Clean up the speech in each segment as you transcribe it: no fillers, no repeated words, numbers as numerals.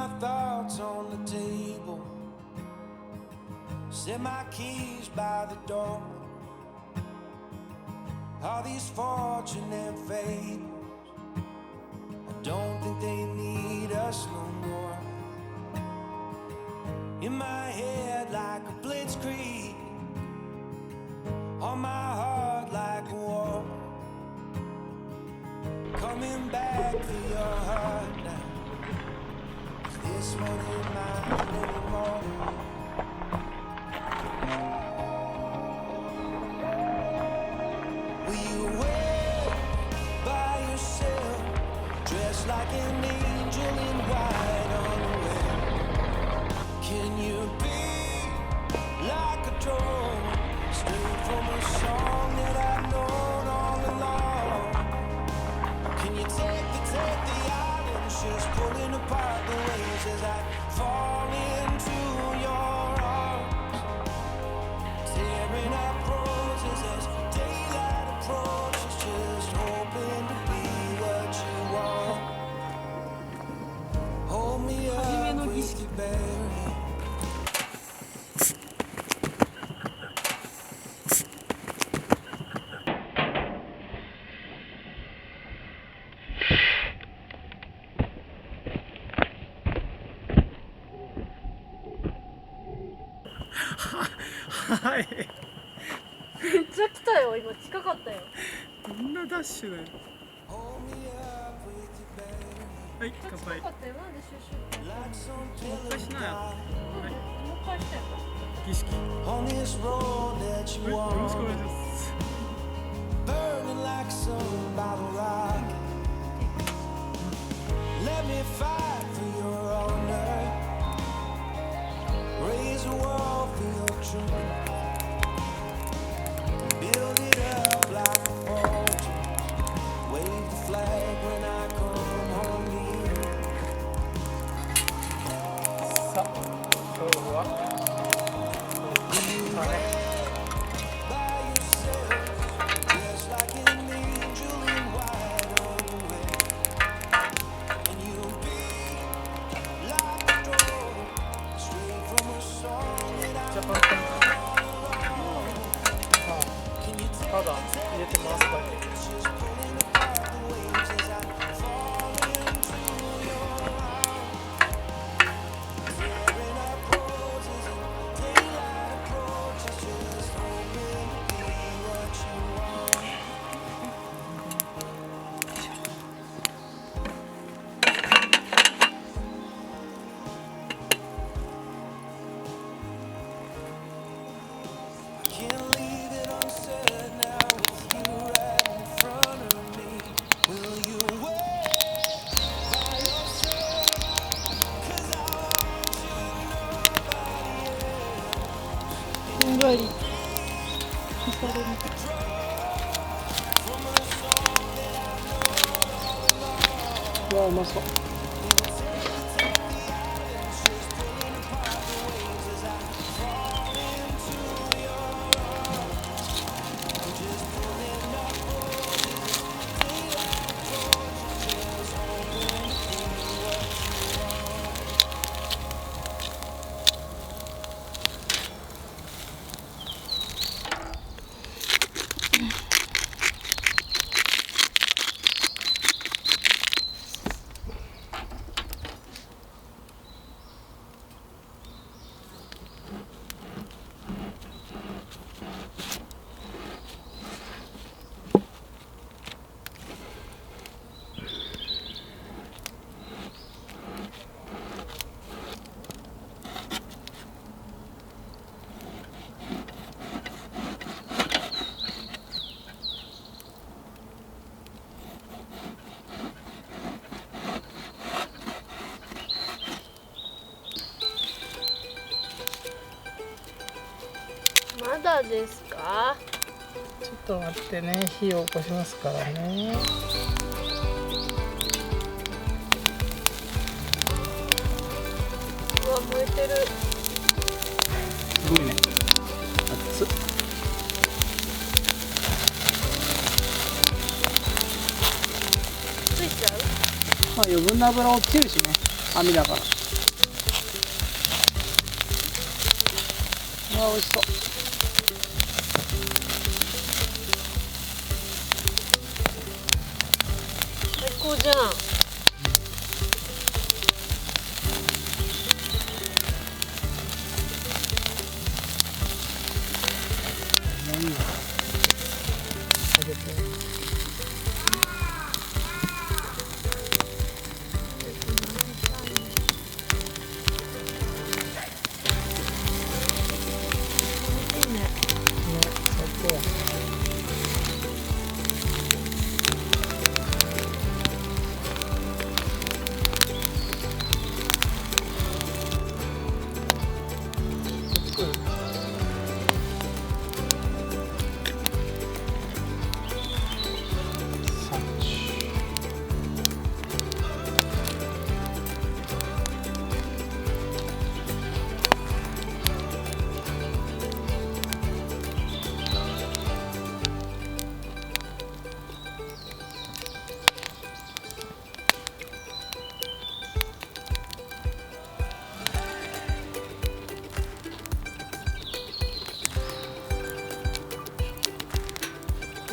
my thoughts on the table, set my keys by the door. All these fortune and fables, I don't think they need us no more. In my head like a blitzkrieg, on my heart like a war. Coming back for your heart now, 'cause this one ain't mine anymore. Will you wait by yourself, dressed like an angel in white on the way? Can you be like a drone, straight from a song that I've known all along? Can you take the islands, just pulling apart the waves as I fall into your arms, tearing up roses as daylight approaches, just hoping to be what you want. Hold me up with your bare hand.はい。めっちゃ来たよ、今近かったよ。どんなダッシュだよ。はい、乾杯。近かったよ、なんでシュシュってやったの？もう一回しなよ。はい。もう一回したよ。儀式。On this road that you よろしくお願い walk, します。 burning like some bottle rock. Let me fight for your honor, raise a wall for your truth, build it up like a fortress, wave the flag when I come home to you. さあ、今日は。はい。 By yourself, dressed like an angel in white on the way. And you'll be like a drone, straight from a song that I じゃあ、簡単に。ただ入れて回すだけ。 just pulling apart the waves as I fall into your arms, tearing up roses and daylight approaches, just hoping to be what you want. I can't leave it unsaid now with you right in front of me. Will you wait by yourself? 'Cause I want you and nobody else. ふんわり。干される。 From a song that I know all along. うわ、うまそう。 Take the islands, just pulling apart the waves as I fall into your arms. I'm just pulling up roses, daylight approaches, just hoping to be what you want. まだですか？ちょっと待ってね、火を起こしますからね。うわ、燃えてる。すごいね。熱っ。ついちゃう？まあ余分な油落ちるしね。網だから。わ美味しそう。最高じゃん。もういいわ。あげて。いいね。ね、最高や。作る。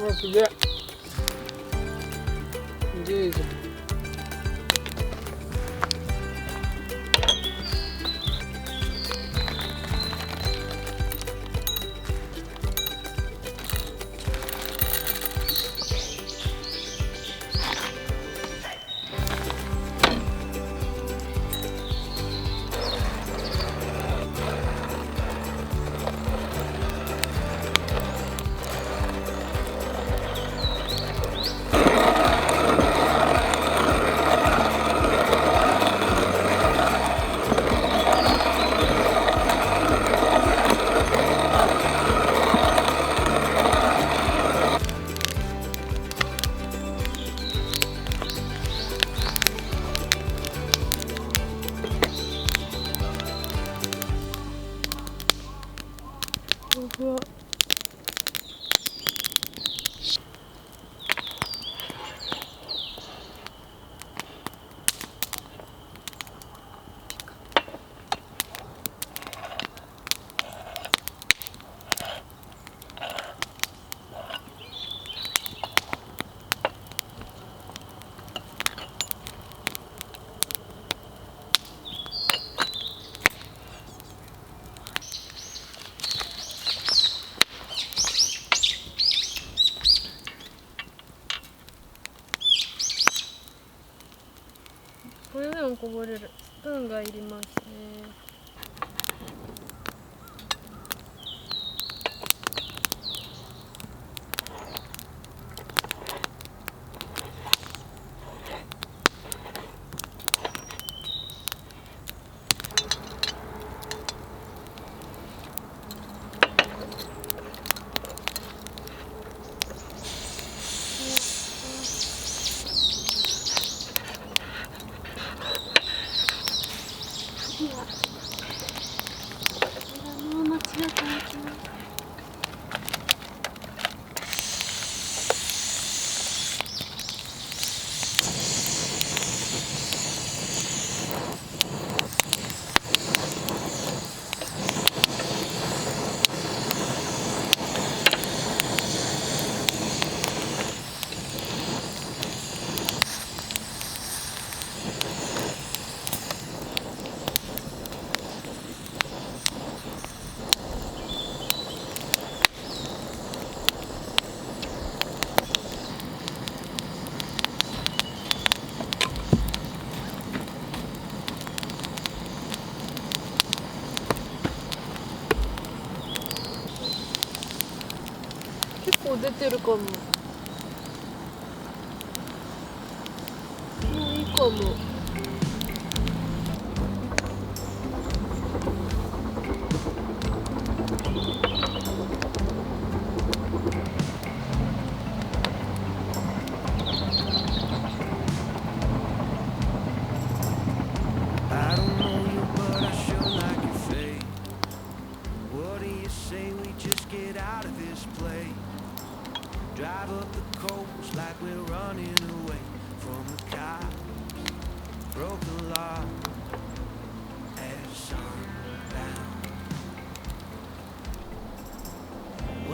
うわ、すげえ。すげえじゃん。ふわ。これでもこぼれる。スプーンがいりますね。結構出てるかも。もういいかも。I don't know you, but I sure like your face. What do you say we just get out of this place? Drive up the coast like we're running away from the cops. Broke the law at sundown.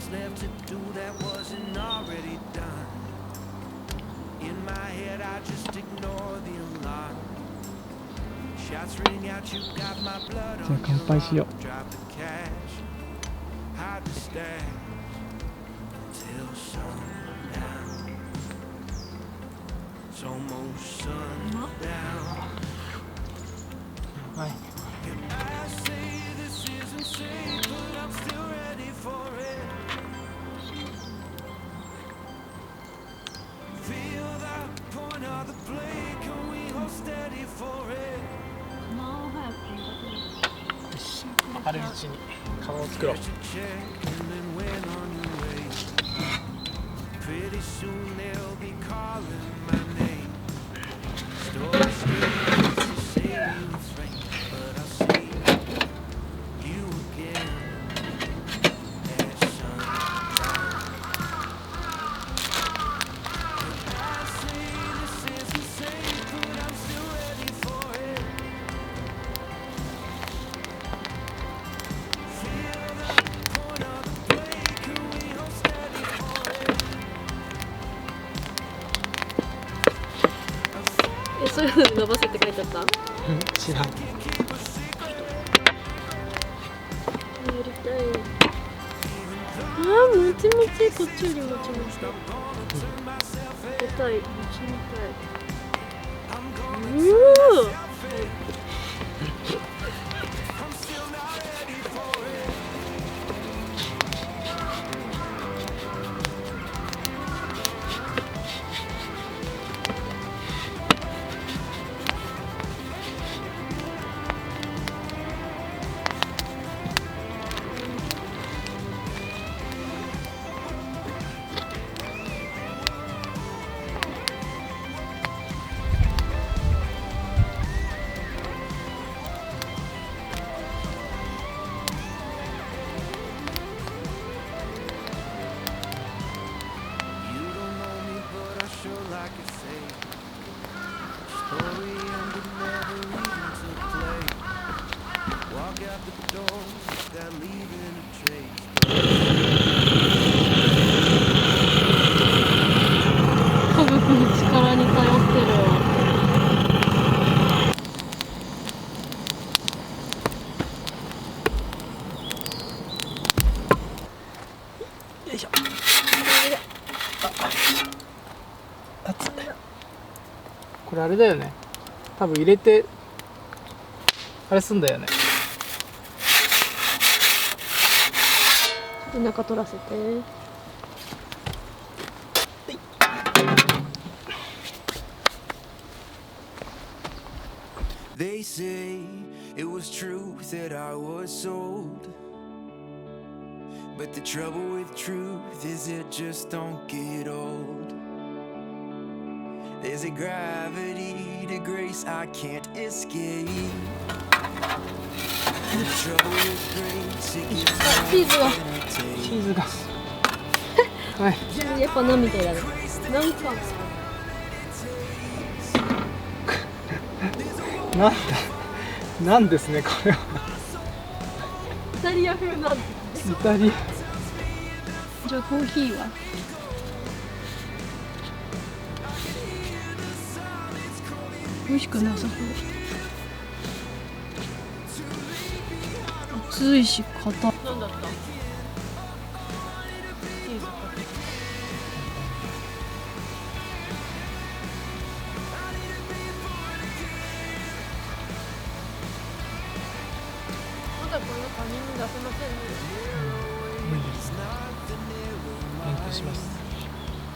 What's left to do that wasn't already done? In my head, I just ignore the alarm. Shots ring out, you got my blood じゃあ on 乾 your 杯しよ arm. Drop the cash, hide the stash till sundown. It's almost sundown. う。はい。 I say this isn't safe, but I'm still ready for it. Feel the point of the play, can we hold steady for it? まあ早く買いたくよし。明るいうちに顔を作ろう。 Here's a check and then went on your way. Pretty soon they'll be calling my name. Story streets to say it's right, but I'll see you again at sundown. I say this isn't safe, but I'm still ready for it. Feel the point of the play, can we hold steady for it? え、そういうのに伸ばせって書いてあった？や知らん。りたい。ああ、もちもち、こっちよりもちもち。食べたい、もちみたい。うお。You don't know me, but I sure like it safe. Story ended, never even took place. Walk out the door without leaving a trace. 家族の力に頼ってるわ。よいしょ。熱い。これあれだよね。多分入れてあれすんだよね。中取らせて。 They say it was truth that I was sold. But the trouble with truth is it just don't get old. There's a gravity to grace I can't escape. The trouble with grace, it gets チーズが。 harder チーズが。はい。やっぱナみたいだね。なんか。なんだ。なんですねこれは。イタリア風なんだ。イタリア。じゃあコーヒーは。美味しくなさそう。熱いし硬。なんだった？チーズかけ。まだこの他人に出せませんね。無理です。勉強します。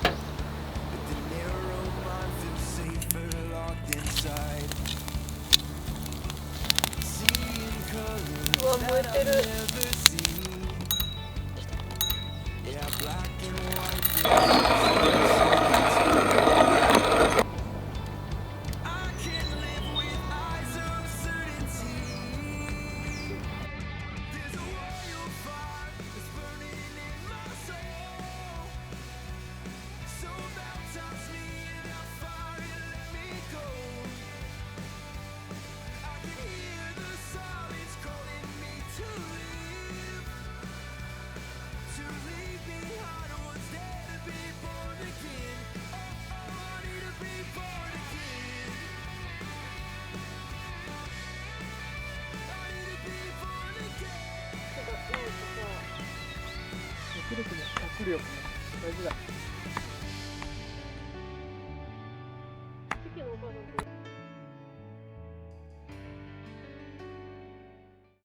The narrow mind feels safer locked inside. Seeing colors うわ、燃えてる。 never seen. Yeah, black and white. I can't live with eyes of certainty. There's a wire of fire that's burning in my soul. 力大事だ。席のお母さんって